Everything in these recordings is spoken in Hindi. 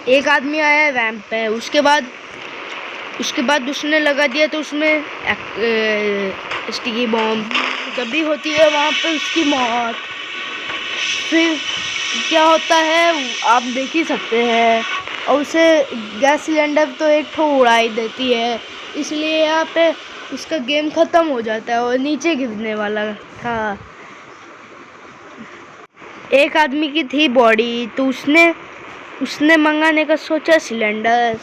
एक आदमी आया रैंप पे, उसके बाद उसने लगा दिया तो उसमें स्टिकी बॉम्ब जब भी होती है वहाँ पे उसकी मौत। फिर क्या होता है आप देख ही सकते हैं, और उसे गैस सिलेंडर तो एक ठो उड़ाई देती है, इसलिए यहाँ पे उसका गेम ख़त्म हो जाता है और नीचे गिरने वाला था। एक आदमी की थी बॉडी, तो उसने मंगाने का सोचा सिलेंडर,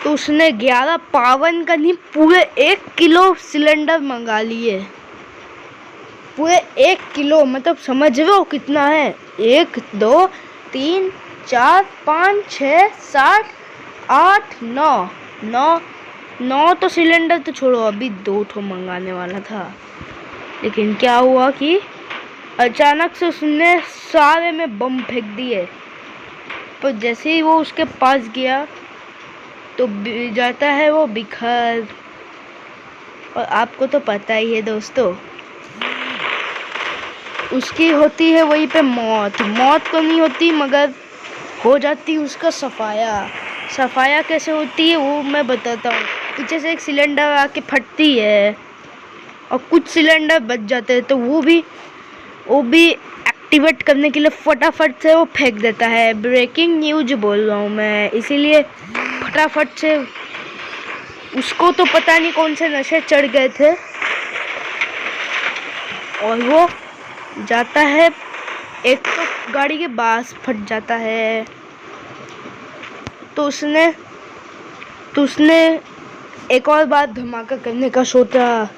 तो उसने 11 पावन का नहीं पूरे 1 किलो सिलेंडर मंगा लिए। पूरे 1 किलो, मतलब समझ रहे हो कितना है? 1 2 3 4 5 6 7 8 9 तो सिलेंडर तो छोड़ो, अभी 2 ठो मंगाने वाला था। लेकिन क्या हुआ कि अचानक से उसने सारे में बम फेंक दिए, पर जैसे ही वो उसके पास गया तो जाता है वो बिखर। और आपको तो पता ही है दोस्तों, उसकी होती है वहीं पे मौत तो नहीं होती, मगर हो जाती उसका सफाया कैसे होती है वो मैं बताता हूँ। पीछे से एक सिलेंडर आके फटती है और कुछ सिलेंडर बच जाते हैं, तो वो भी एक्टिवेट करने के लिए फटाफट से वो फेंक देता है। ब्रेकिंग न्यूज बोल रहा हूँ मैं, इसीलिए फटाफट से। उसको तो पता नहीं कौन से नशे चढ़ गए थे, और वो जाता है, एक तो गाड़ी के बास फट जाता है, तो उसने एक और बात धमाका करने का सोचा,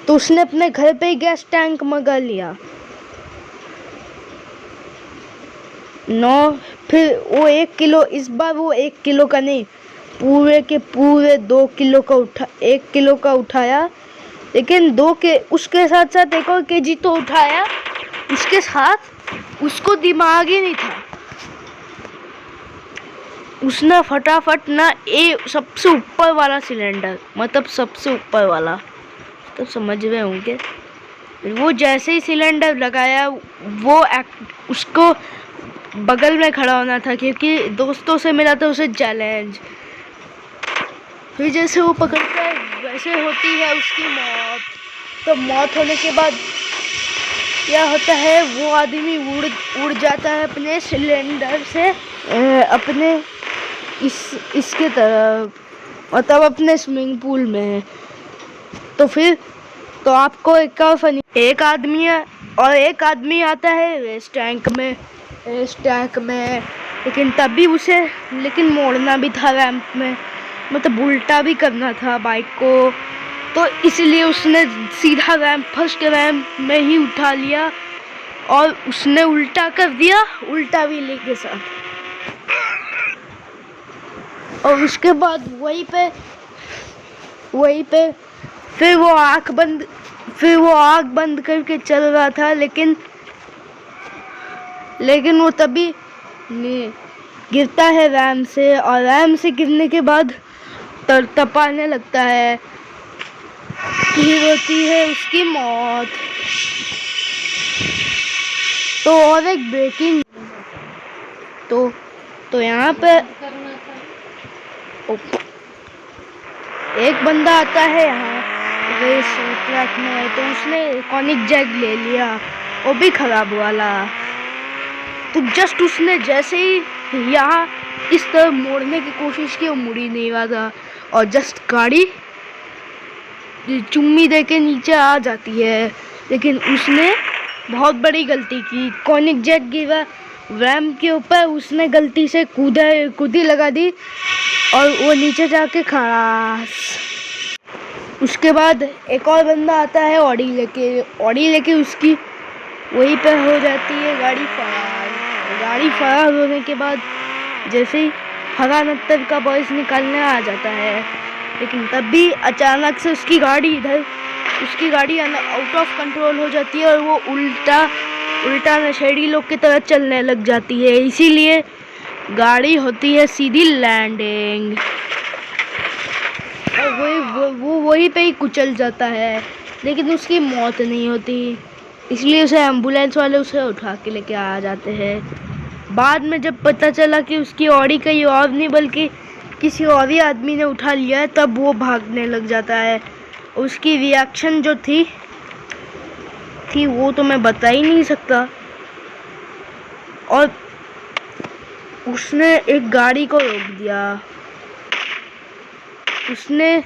तो उसने अपने घर पे ही गैस टैंक मंगा लिया। फिर वो 1 किलो, इस बार वो 1 किलो का नहीं, पूरे के पूरे 2 किलो का 1 किलो का उठाया। लेकिन उसके साथ साथ एक और केजी तो उठाया, उसके साथ उसको दिमाग ही नहीं था। उसने फटाफट ना सबसे ऊपर वाला सिलेंडर, मतलब सबसे ऊपर वाला, तो समझ रहे होंगे, वो जैसे ही सिलेंडर लगाया वो उसको बगल में खड़ा होना था, क्योंकि दोस्तों से मिला था उसे चैलेंज। फिर जैसे वो पकड़ता है वैसे होती है उसकी मौत। तो मौत होने के बाद क्या होता है, वो आदमी उड़ जाता है अपने सिलेंडर से अपने इसके तरफ, मतलब अपने स्विमिंग पूल में। तो फिर तो आपको एक और फनी, एक आदमी आता है रेस टैंक में, लेकिन तभी उसे मोड़ना भी था रैंप में, मतलब उल्टा भी करना था बाइक को, तो इसलिए उसने सीधा फर्स्ट रैंप में ही उठा लिया और उसने उल्टा कर दिया, उल्टा व्हील के साथ। और उसके बाद वहीं पे फिर वो आँख बंद करके चल रहा था, लेकिन वो तभी गिरता है रैम से, और रैम से गिरने के बाद तपाने लगता है, फिर होती है उसकी मौत। तो और एक ब्रेकिंग, तो यहाँ पे एक बंदा आता है यहाँ रेस ट्रैक में, तो उसने कॉनिक जैक ले लिया, वो भी खराब वाला। तो जस्ट उसने जैसे ही यहाँ इस तरह मोड़ने की कोशिश की, वो मुड़ ही नहीं रहा था, और जस्ट गाड़ी चुम्मी दे के नीचे आ जाती है। लेकिन उसने बहुत बड़ी गलती की, कॉनिक जैक गिरा रैंप के ऊपर, उसने गलती से कूदी लगा दी और वो नीचे जाके खलास। उसके बाद एक और बंदा आता है ऑडी लेके उसकी वहीं पे हो जाती है गाड़ी फरार होने के बाद जैसे ही फरार नत्तर का बॉयस निकालने आ जाता है, लेकिन तब भी अचानक से उसकी गाड़ी आउट ऑफ कंट्रोल हो जाती है और वो उल्टा नशेड़ी लोग की तरह चलने लग जाती है, इसीलिए गाड़ी होती है सीधी लैंडिंग, और वो वहीं पे ही कुचल जाता है, लेकिन उसकी मौत नहीं होती, इसलिए उसे एम्बुलेंस वाले उसे उठा के लेके आ जाते हैं। बाद में जब पता चला कि उसकी ऑडी कहीं और नहीं बल्कि किसी और ही आदमी ने उठा लिया है, तब वो भागने लग जाता है। उसकी रिएक्शन जो थी वो तो मैं बता ही नहीं सकता। और उसने एक गाड़ी को रोक दिया, उसने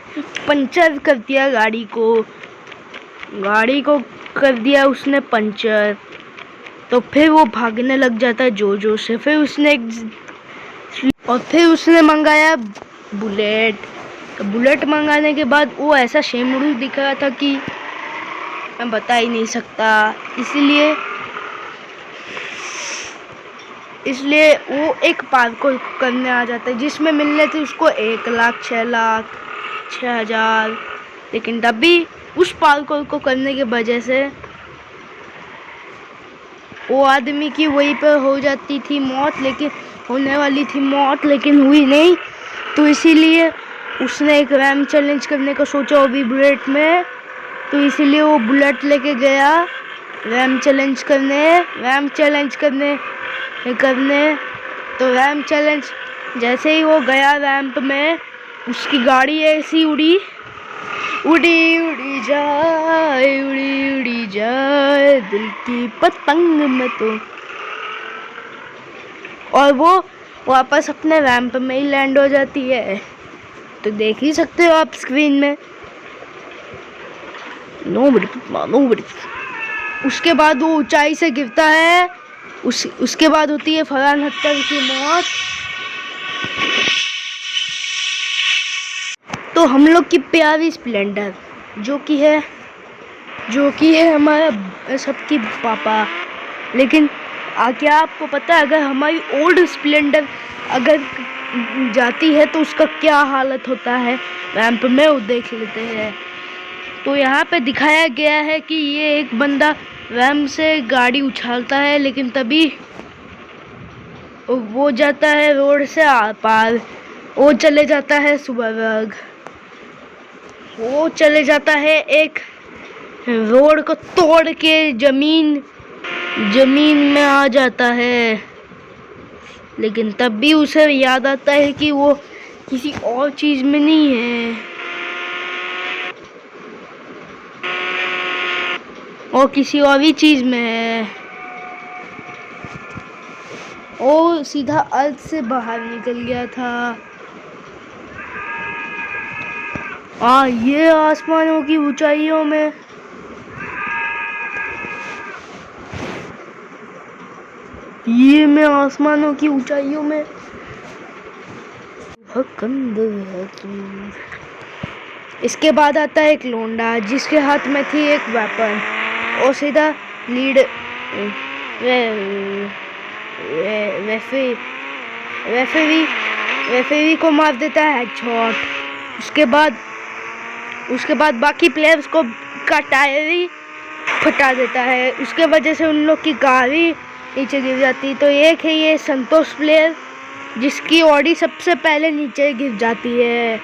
पंचर कर दिया गाड़ी को कर दिया उसने पंचर। तो फिर वो भागने लग जाता है जोर से। फिर उसने मंगाया बुलेट। तो बुलेट मंगाने के बाद वो ऐसा शेमड़ू दिख रहा था कि मैं बता ही नहीं सकता। इसलिए वो एक पार्क को करने आ जाता है जिसमें मिलने थे उसको 1 लाख 6 लाख 6,000। लेकिन तब भी उस पार्कोर को करने की वजह से वो आदमी की वहीं पर हो जाती थी मौत, लेकिन होने वाली थी मौत लेकिन हुई नहीं। तो इसीलिए उसने एक रैम चैलेंज करने का सोचा वो भी बुलेट में। तो इसीलिए वो बुलेट लेके गया रैम चैलेंज करने। तो रैम चैलेंज जैसे ही वो गया रैंप में, उसकी गाड़ी ऐसी उड़ी जाए दिल की पतंग में तो, और वो वापस अपने रैंप में ही लैंड हो जाती है। तो देख ही सकते हो आप स्क्रीन में। नोबडी। उसके बाद वो ऊंचाई से गिरता है। उसके बाद होती है फरहान अख्तर की मौत। तो हम लोग की प्यारी स्प्लेंडर जो कि है हमारा सबकी पापा। लेकिन क्या आपको पता है, अगर हमारी ओल्ड स्प्लेंडर अगर जाती है तो उसका क्या हालत होता है रैंप में, वो देख लेते हैं। तो यहाँ पे दिखाया गया है कि ये एक बंदा रैंप से गाड़ी उछालता है, लेकिन तभी वो जाता है रोड से आर पार। वो चले जाता है सुबह, वो चले जाता है एक रोड को तोड़ के जमीन में आ जाता है। लेकिन तब भी उसे याद आता है कि वो किसी और चीज में नहीं है, वो किसी और ही चीज में है। वो सीधा अर्थ से बाहर निकल गया था। ये आसमानों की ऊंचाइयों में मैं आसमानों की ऊंचाइयों में इसके बाद आता है एक लोंडा जिसके हाथ में थी एक वेपन, और सीधा लीड रेफरी को मार देता है हेडशॉट। उसके बाद बाकी प्लेयर्स को का टायर ही फटा देता है। उसके वजह से उन लोग की गाड़ी नीचे गिर जाती। तो एक है ये संतोष प्लेयर जिसकी ऑडी सबसे पहले नीचे गिर जाती है,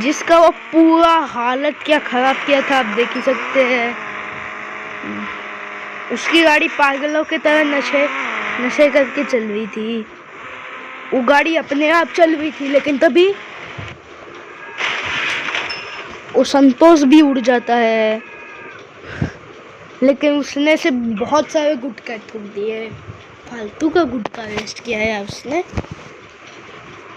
जिसका वो पूरा हालत क्या खराब किया था आप देख ही सकते हैं। उसकी गाड़ी पागलों की तरह नशे करके चल रही थी। वो गाड़ी अपने आप चल रही थी, लेकिन तभी वो संतोष भी उड़ जाता है। लेकिन उसने से बहुत सारे गुटखा थूक दिए, फालतू का गुटखा वेस्ट किया है उसने।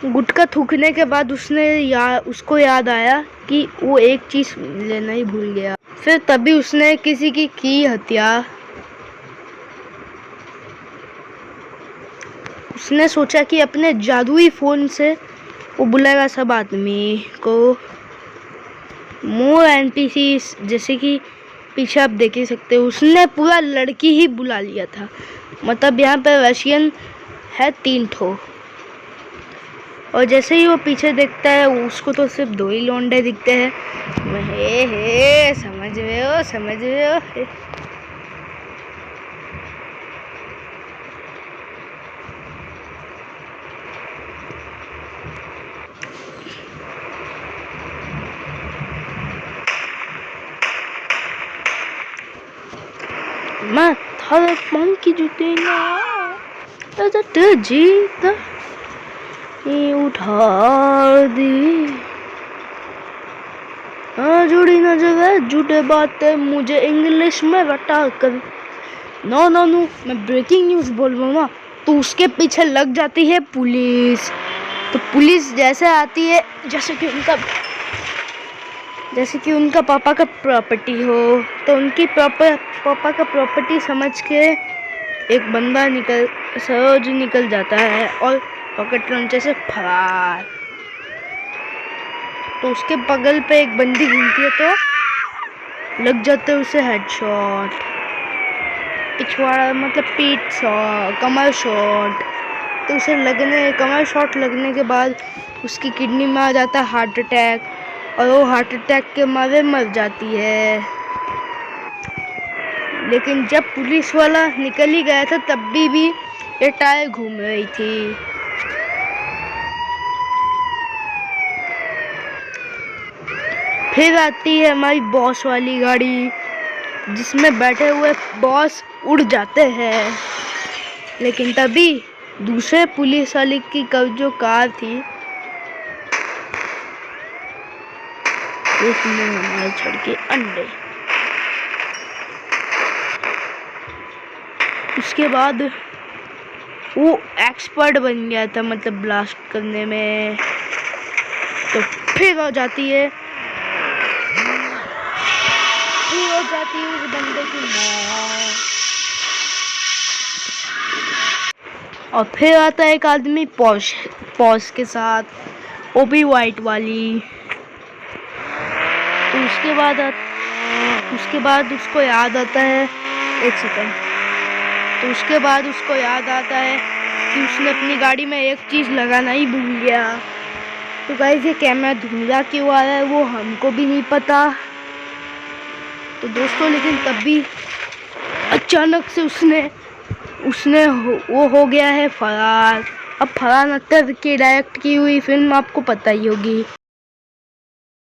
गुटखा थूकने के बाद उसको याद आया कि वो एक चीज लेना ही भूल गया। फिर तभी उसने किसी की हत्या। उसने सोचा कि अपने जादुई फोन से वो बुलाएगा सब आदमी को। मोर एनपीसी जैसे कि पीछे आप देख ही सकते हो, उसने पूरा लड़की ही बुला लिया था। मतलब यहाँ पे रशियन है 3 ठो। और जैसे ही वो पीछे देखता है उसको तो सिर्फ 2 ही लौंडे दिखते हैं। समझ रहे हो। मैं था monkey जूते ना जीत उठा दी, जुड़ी नजर है झूठे बातें मुझे इंग्लिश में रटा कर। नो नो नो, मैं ब्रेकिंग न्यूज़ बोल रहा हूँ ना, तो उसके पीछे लग जाती है पुलिस। तो पुलिस जैसे आती है, जैसे कि उनका पापा का प्रॉपर्टी हो, तो उनकी पापा का प्रॉपर्टी समझ के एक बंदा सरोज निकल जाता है और रॉकेट लॉन्चर से फरार। तो उसके बगल पे एक बंदी घूमती है, तो लग जाते है उसे हेडशॉट, पिछवाड़ा मतलब पीठ शॉट, कमर शॉट। तो उसे कमर शॉट लगने के बाद उसकी किडनी में आ जाता है हार्ट अटैक, और वो हार्ट अटैक के मारे मर जाती है। लेकिन जब पुलिस वाला निकल ही गया था, तब भी ये टायर घूम रही थी। फिर आती है हमारी बॉस वाली गाड़ी, जिसमें बैठे हुए बॉस उड़ जाते हैं। लेकिन तभी दूसरे पुलिस वाले की जो कार थी, उसमें हमारे छड़ के अंडे। उसके बाद वो एक्सपर्ट बन गया था, मतलब ब्लास्ट करने में। तो फिर हो जाती है उस बंदे की मौत। और फिर आता है एक आदमी पॉश के साथ, वो भी वाइट वाली। तो उसके बाद उसको याद आता है, एक सेकंड। तो उसके बाद उसको याद आता है कि उसने अपनी गाड़ी में एक चीज़ लगाना ही भूल गया। तो गाइस, ये कैमरा धुंधला क्यों आ रहा है वो हमको भी नहीं पता। तो दोस्तों, लेकिन तब भी अचानक से वो हो गया है फरार। अब फरहान अख्तर की डायरेक्ट की हुई फिल्म आपको पता ही होगी।